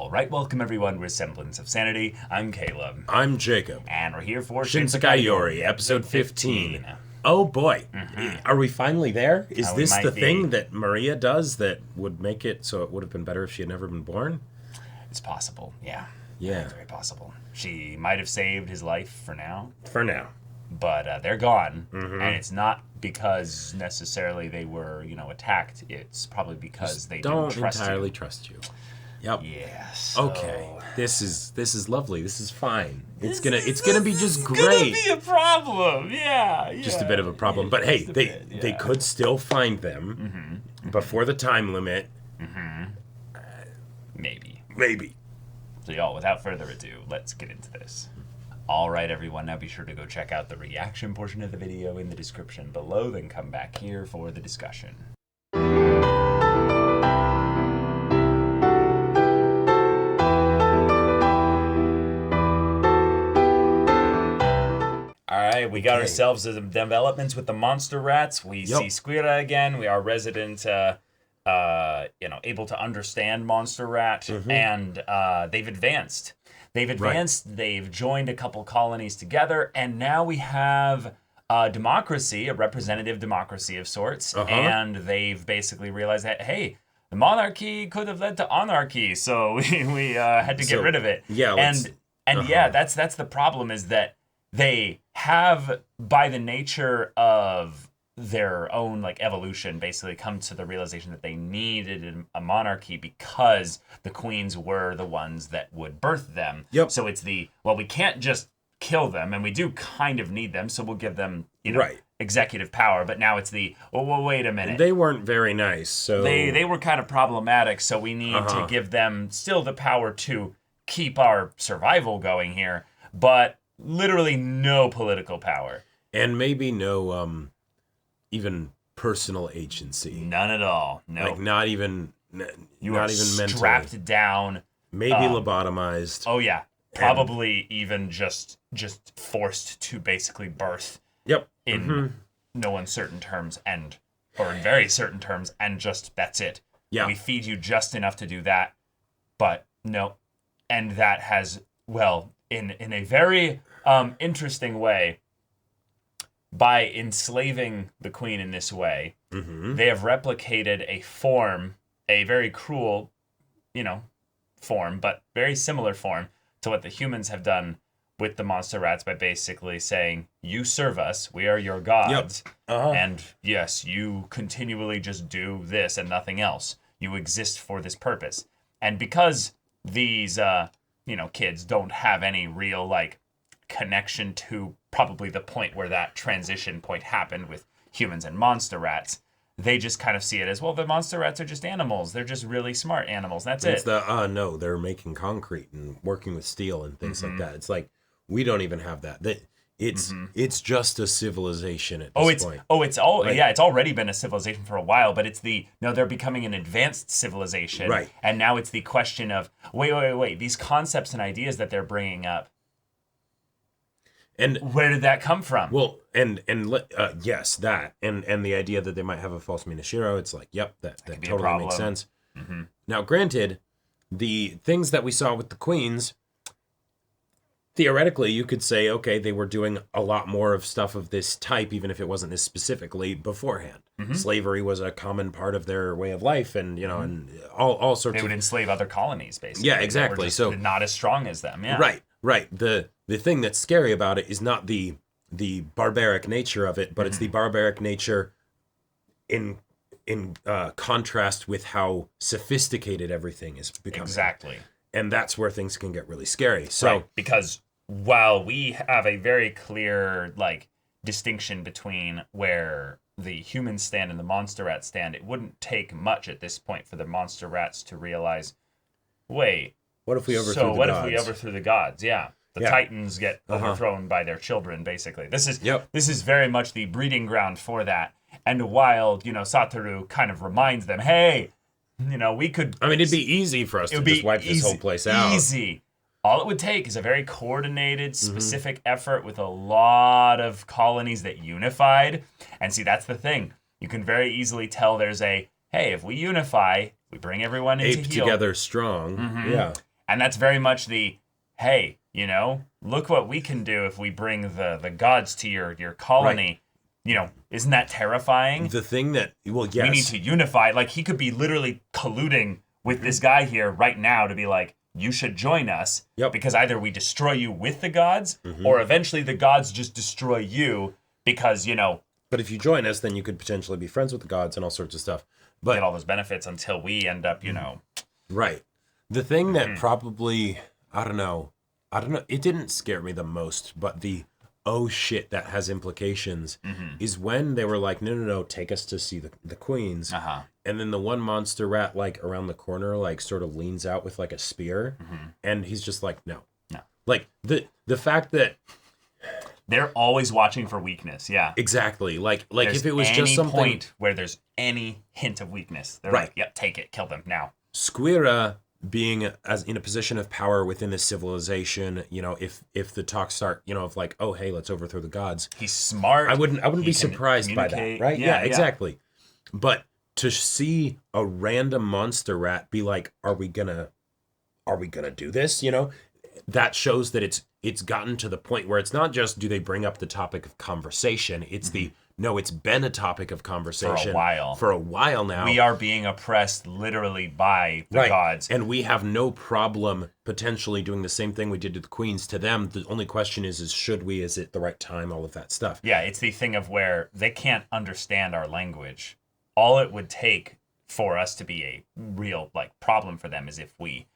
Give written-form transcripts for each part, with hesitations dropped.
All right, welcome everyone. We're Semblance of Sanity. I'm Caleb. I'm Jacob. And we're here for Shinsekai Yori, episode 15. Oh boy. Are we finally there? Is this the thing that Maria does that would make it so it would have been better if she had never been born? It's possible, yeah. Yeah. It's very possible. She might have saved his life for now. But they're gone, and it's not because necessarily they were, attacked. It's probably because they don't entirely trust you. Yep. Yes. Okay. This is lovely. This is fine. It's gonna be just great. It's gonna be a problem. Yeah. Just a bit of a problem. But hey, they could still find them before the time limit. Maybe. So y'all, without further ado, let's get into this. All right, everyone. Now be sure to go check out the reaction portion of the video in the description below. Then come back here for the discussion. Alright, we got ourselves some developments with the monster rats. We see Squira again. We are resident, able to understand monster rat. And they've advanced. They've joined a couple colonies together. And now we have a democracy, a representative democracy of sorts. And they've basically realized that, hey, the monarchy could have led to anarchy. So we had to get rid of it. Yeah. That's the problem, is that they have, by the nature of their own evolution, basically come to the realization that they needed a monarchy because the queens were the ones that would birth them. Yep. So it's we can't just kill them, and we do kind of need them, so we'll give them executive power. But now it's wait a minute. They weren't very nice, so they were kind of problematic. So we need to give them still the power to keep our survival going here, but literally no political power. And maybe no even personal agency. None at all. No. Not even mentally. Strapped down. Maybe lobotomized. Oh yeah. Probably even just forced to basically birth. Yep. In no uncertain terms or in very certain terms, and just that's it. Yeah. We feed you just enough to do that, but no. And that has, in a very interesting way, by enslaving the queen in this way, they have replicated a very cruel, form, but very similar form to what the humans have done with the monster rats, by basically saying, you serve us, we are your gods, and yes, you continually just do this and nothing else. You exist for this purpose. And because these kids don't have any real connection to probably the point where that transition point happened with humans and monster rats, they just kind of see it as, the monster rats are just animals. They're just really smart animals. That's it. It's no, they're making concrete and working with steel and things like that. It's like, we don't even have that. It's just a civilization at this point. It's already been a civilization for a while, but they're becoming an advanced civilization. Right. And now it's the question of, wait, these concepts and ideas that they're bringing up, and where did that come from? Well, yes, that, and the idea that they might have a false Minashiro, it's like, yep, that totally makes sense. Now, granted, the things that we saw with the queens, theoretically, you could say, okay, they were doing a lot more of stuff of this type, even if it wasn't this specifically beforehand. Slavery was a common part of their way of life, and and all sorts. They would enslave other colonies, basically. Yeah, exactly. So not as strong as them. Yeah. Right. The thing that's scary about it is not the barbaric nature of it, but it's the barbaric nature in contrast with how sophisticated everything is becoming. Exactly. And that's where things can get really scary. So because while we have a very clear distinction between where the humans stand and the monster rats stand, it wouldn't take much at this point for the monster rats to realize, wait, what if we overthrew the gods? If we overthrew the gods? Yeah. The Titans get overthrown by their children, basically. This is very much the breeding ground for that. And while, Satoru kind of reminds them, hey, we could... I mean, it'd be easy for us to just wipe this whole place out. Easy. All it would take is a very coordinated, specific effort with a lot of colonies that unified. And see, that's the thing. You can very easily tell there's hey, if we unify, we bring everyone into Ape together strong. Yeah. And that's very much the, hey, you know, look what we can do if we bring the gods to your colony. Right. You know, isn't that terrifying? The thing that, well, yes. We need to unify. Like, he could be literally colluding with this guy here right now to be like, you should join us. Yep. Because either we destroy you with the gods, or eventually the gods just destroy you because, you know. But if you join us, then you could potentially be friends with the gods and all sorts of stuff. But get all those benefits until we end up, you know. Right. The thing that probably, I don't know, it didn't scare me the most, but the oh shit, that has implications is when they were like, no, take us to see the queens. And then the one monster rat, like, around the corner, like, sort of leans out with, like, a spear. And he's just like, no. Like, the fact that they're always watching for weakness, yeah. Exactly. Like there's if it was just something point where there's any hint of weakness, they're like, yep, take it, kill them now. Squira being as in a position of power within this civilization, you know, if the talks start, you know, of like, oh hey, let's overthrow the gods. He's smart. I wouldn't be surprised by that, right? Yeah, exactly. But to see a random monster rat be like, are we gonna do this? You know, that shows that it's gotten to the point where it's not just do they bring up the topic of conversation, it's it's been a topic of conversation for a while now. We are being oppressed literally by the gods. And we have no problem potentially doing the same thing we did to the queens to them. The only question is should we, is it the right time, all of that stuff. Yeah, it's the thing of where they can't understand our language. All it would take for us to be a real like problem for them is if we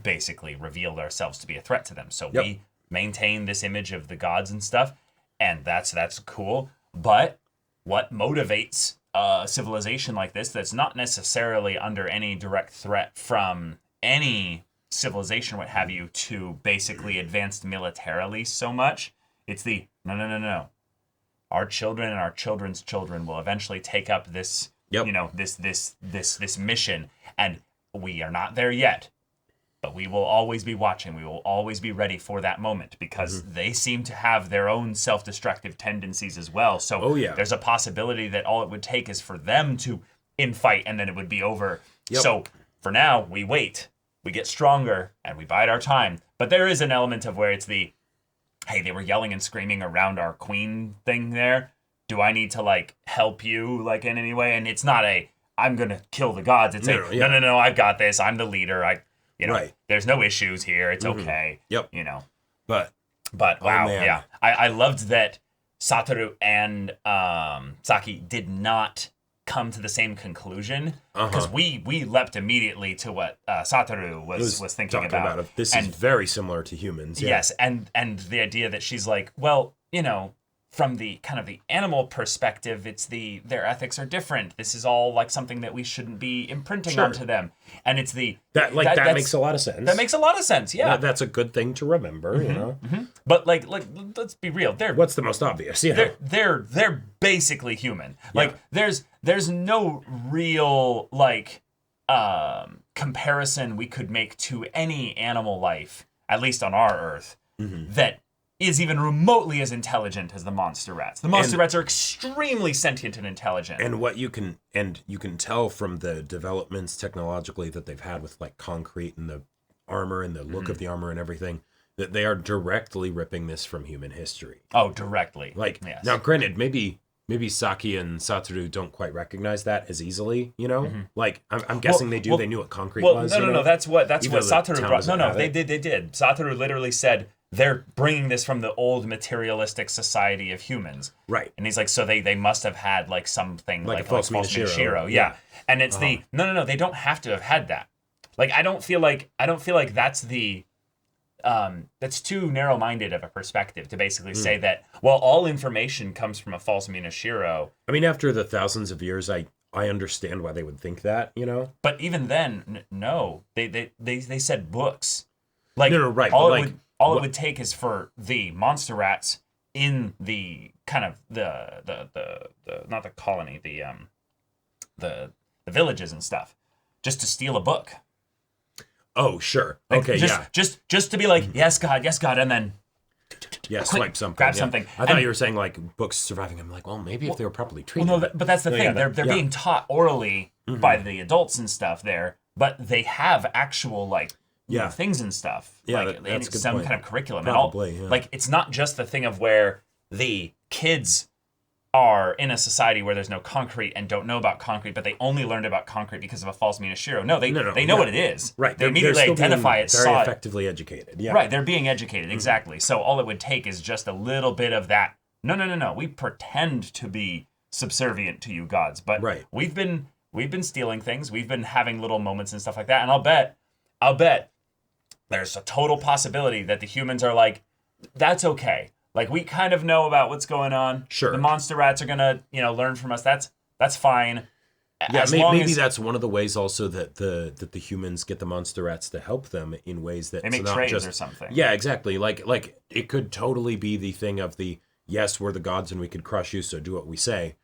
basically revealed ourselves to be a threat to them. So we maintain this image of the gods and stuff, and that's cool. But what motivates a civilization like this that's not necessarily under any direct threat from any civilization, what have you, to basically advance militarily so much? It's the no. Our children and our children's children will eventually take up this, you know, this mission, and we are not there yet. But we will always be watching. We will always be ready for that moment because they seem to have their own self-destructive tendencies as well. So there's a possibility that all it would take is for them to infight and then it would be over. So for now, we wait. We get stronger and we bide our time. But there is an element of where it's the, hey, they were yelling and screaming around our queen thing there. Do I need to, like, help you, like, in any way? And it's not a, I'm going to kill the gods. It's no, I've got this. I'm the leader. You know, there's no issues here. It's okay. You know. But wow, yeah. I loved that Satoru and Saki did not come to the same conclusion because we leapt immediately to what Satoru was thinking about. This is very similar to humans. Yeah. Yes, and the idea that she's like, well, you know, from the kind of the animal perspective, it's their ethics are different. This is all like something that we shouldn't be imprinting onto them. And it's that makes a lot of sense. That makes a lot of sense, yeah. That's a good thing to remember, you know. But like let's be real. What's the most obvious? They're basically human. Like there's no real like comparison we could make to any animal life, at least on our Earth, that is even remotely as intelligent as the monster rats. The monster rats are extremely sentient and intelligent. And what you can tell from the developments technologically that they've had with like concrete and the armor and the look of the armor and everything, that they are directly ripping this from human history. Oh, directly. Like now, granted, maybe Saki and Satoru don't quite recognize that as easily, you know? Like I'm guessing they do. They knew what concrete was. No. That's what Satoru brought. No, they did. Satoru literally said, they're bringing this from the old materialistic society of humans. Right. And he's like, so they must have had like something like a false Minashiro. Yeah. And it's no, they don't have to have had that. Like, I don't feel like that's that's too narrow-minded of a perspective to basically say that, well, all information comes from a false Minashiro. I mean, after the thousands of years, I understand why they would think that, you know? But even then, no. They said books. Like, no, right. All it would take is for the monster rats in the kind of the not the colony, the villages and stuff, just to steal a book. Oh, sure. Like, okay, just to be like, yes, God, and then swipe something, grab something. I thought you were saying like books surviving. I'm like, well, maybe if they were properly treated. Well, no, but that's the thing. They're being taught orally by the adults and stuff there, but they have actual like things and stuff. Yeah, like that's a good some point. kind of curriculum. Probably, and all, yeah. like it's not just the thing of where the kids are in a society where there's no concrete and don't know about concrete, but they only learned about concrete because of a false Minashiro. No, they know what it is. Right. They immediately still identify being it, very saw it. effectively educated. Yeah. Right, they're being educated, exactly. So all it would take is just a little bit of that. No. We pretend to be subservient to you gods, but Right. we've been stealing things. We've been having little moments and stuff like that. And I'll bet there's a total possibility that the humans are like, that's okay. Like we kind of know about what's going on. Sure. The monster rats are gonna, learn from us. That's fine. Yeah, As long maybe as that's one of the ways also that the humans get the monster rats to help them in ways that they make it's not trades just, or something. Yeah, exactly. Like it could totally be the thing of the yes, we're the gods and we could crush you, so do what we say.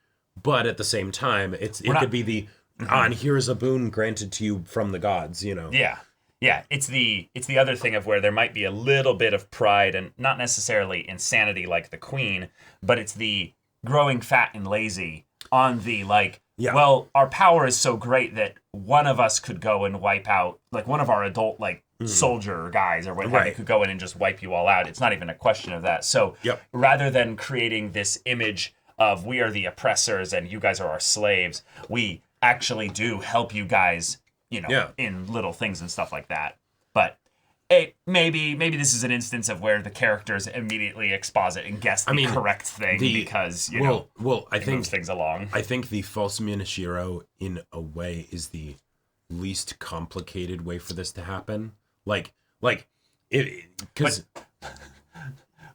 But at the same time, it could be the and here's a boon granted to you from the gods, Yeah. Yeah, it's the other thing of where there might be a little bit of pride and not necessarily insanity like the queen, but it's the growing fat and lazy on the well, our power is so great that one of us could go and wipe out, like one of our adult soldier guys or what have you could go in and just wipe you all out. It's not even a question of that. So rather than creating this image of we are the oppressors and you guys are our slaves, we actually do help you guys in little things and stuff like that. But maybe this is an instance of where the characters immediately exposit and guess the correct thing because, I think moves things along. I think the false Minashiro, in a way, is the least complicated way for this to happen. Because...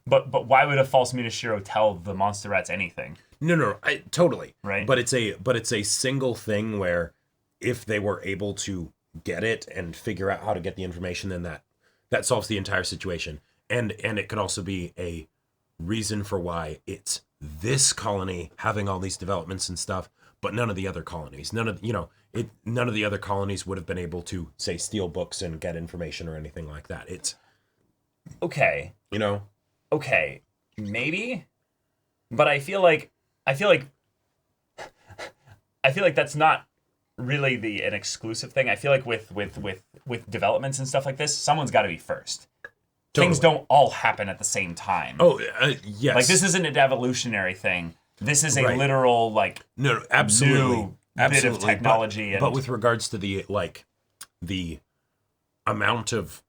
But why would a false Minashiro tell the monster rats anything? No, totally. Right. But it's a single thing where if they were able to get it and figure out how to get the information, then that solves the entire situation. And it could also be a reason for why it's this colony having all these developments and stuff, but none of the other colonies. None of the other colonies would have been able to, say, steal books and get information or anything like that. It's okay. Okay, maybe, but I feel like that's not really an exclusive thing. I feel like with developments and stuff like this, someone's got to be first. Totally. Things don't all happen at the same time. Oh, yes. Like this isn't an evolutionary thing. This is a literal no, absolutely, new bit of technology. But with regards to the amount of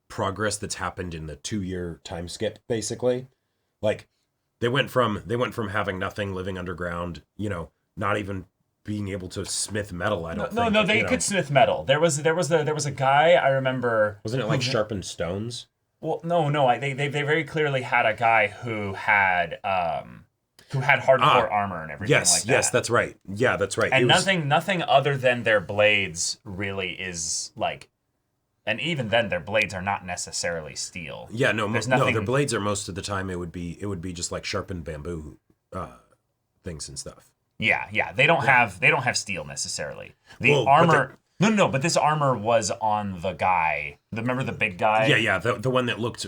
progress that's happened in the 2-year time skip, basically, they went from having nothing, living underground, not even being able to smith metal. I don't think. No, they could smith metal. There was a guy I remember. Wasn't it sharpened stones? Well, no. They very clearly had a guy who had hardcore armor and everything like that. Yes, that's right. Yeah, that's right. And nothing other than their blades really is and even then their blades are not necessarily steel. Yeah, no, their blades are most of the time it would be just sharpened bamboo things and stuff. Yeah, they don't have steel necessarily. Armor. No, but this armor was on the guy. Remember the big guy? Yeah, the one that looked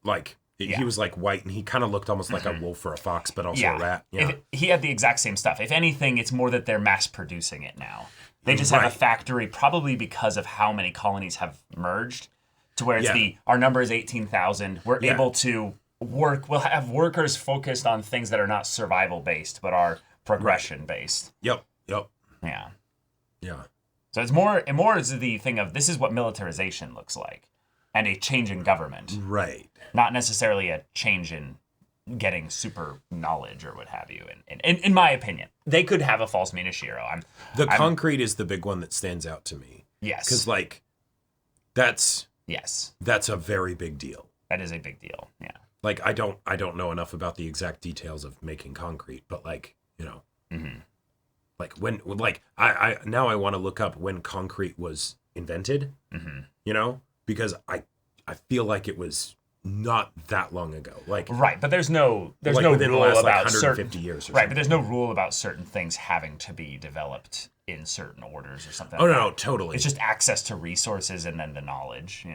like he was white and he kind of looked almost like a wolf or a fox, but also a rat. Yeah, he had the exact same stuff. If anything, it's more that they're mass producing it now. They just have a factory, probably because of how many colonies have merged, to where it's our number is 18,000. We're able to work. We'll have workers focused on things that are not survival based, but are progression based. Yep. Yeah. So it's more is the thing of this is what militarization looks like, and a change in government. Right. Not necessarily a change in getting super knowledge or what have you. In my opinion, they could have a false Minashiro. Concrete is the big one that stands out to me. Yes. Because that's a very big deal. That is a big deal. Yeah. I don't know enough about the exact details of making concrete, but when I now I want to look up when concrete was invented. Because I feel like it was not that long ago. Right, but there's no within the rule last, about 150 years or right, something. but there's no rule about certain things having to be developed in certain orders or something. Oh no, totally. It's just access to resources and then the knowledge,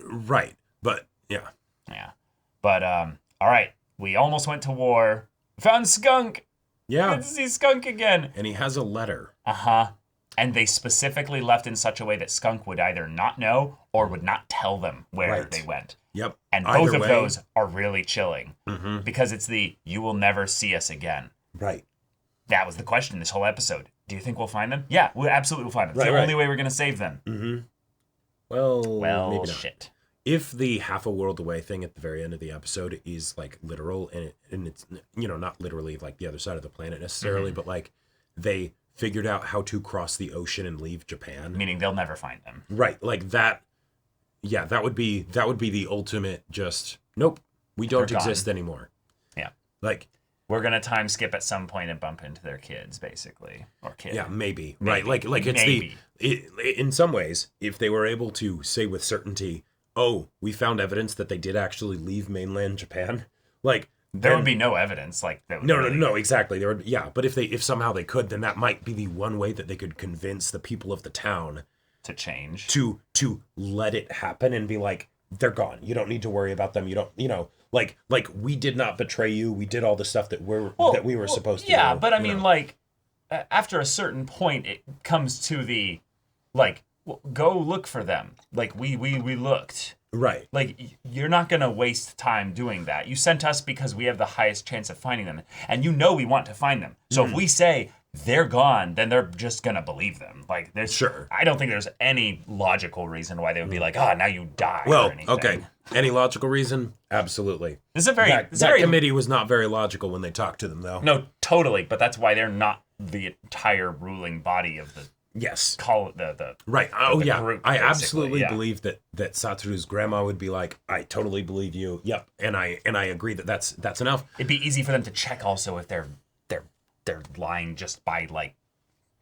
Right. But yeah. Yeah. But all right, we almost went to war. Found Skunk. Yeah. Good to see Skunk again. And he has a letter. Uh-huh. And they specifically left in such a way that Skunk would either not know or would not tell them where they went. Yep. And both of those are really chilling because it's the you will never see us again. Right. That was the question this whole episode. Do you think we'll find them? Yeah, we absolutely will find them. It's the only way we're going to save them. Mm-hmm. Well, maybe not. Shit. If the half a world away thing at the very end of the episode is like literal and it's, you know, not literally like the other side of the planet necessarily, but like they figured out how to cross the ocean and leave Japan. Meaning they'll never find them. Right. Like that. Yeah, that would be the ultimate just, nope, we don't exist anymore. Yeah. Like, we're going to time skip at some point and bump into their kids, basically. Or kid. Yeah, maybe. Right. Like it's in some ways, if they were able to say with certainty, oh, we found evidence that they did actually leave mainland Japan, like, there would be no evidence, like that. No, exactly. There would, yeah, but if somehow they could, then that might be the one way that they could convince the people of the town to change, to let it happen and be like, they're gone. You don't need to worry about them. You don't, you know, like we did not betray you. We did all the stuff that we were supposed to do. Yeah, but I mean, like, after a certain point, it comes to the, like, go look for them. Like we looked. Right. Like, you're not going to waste time doing that. You sent us because we have the highest chance of finding them. And you know we want to find them. So if we say they're gone, then they're just going to believe them. Like, there's I don't think there's any logical reason why they would be like, now you die. Well, or anything. Okay. Any logical reason? Absolutely. This is a very... That committee was not very logical when they talked to them, though. No, totally. But that's why they're not the entire ruling body of the... Yes. Call it the right. Oh, yeah. Group, I absolutely believe that Satoru's grandma would be like, I totally believe you. Yep. And I agree that that's enough. It'd be easy for them to check also if they're lying just by like,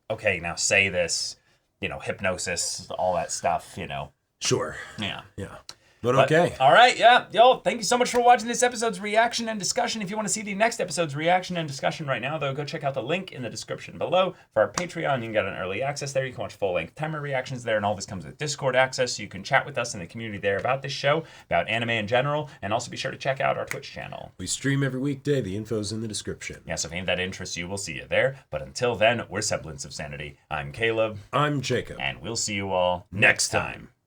okay, now say this, you know, hypnosis, all that stuff, you know. Sure. Yeah. Yeah. But okay. All right, yeah. Yo, thank you so much for watching this episode's reaction and discussion. If you want to see the next episode's reaction and discussion right now, though, go check out the link in the description below for our Patreon. You can get an early access there. You can watch full-length timer reactions there, and all this comes with Discord access, so you can chat with us in the community there about this show, about anime in general, and also be sure to check out our Twitch channel. We stream every weekday. The info's in the description. Yeah, so if any of that interests you, we'll see you there. But until then, we're Semblance of Sanity. I'm Caleb. I'm Jacob. And we'll see you all next time.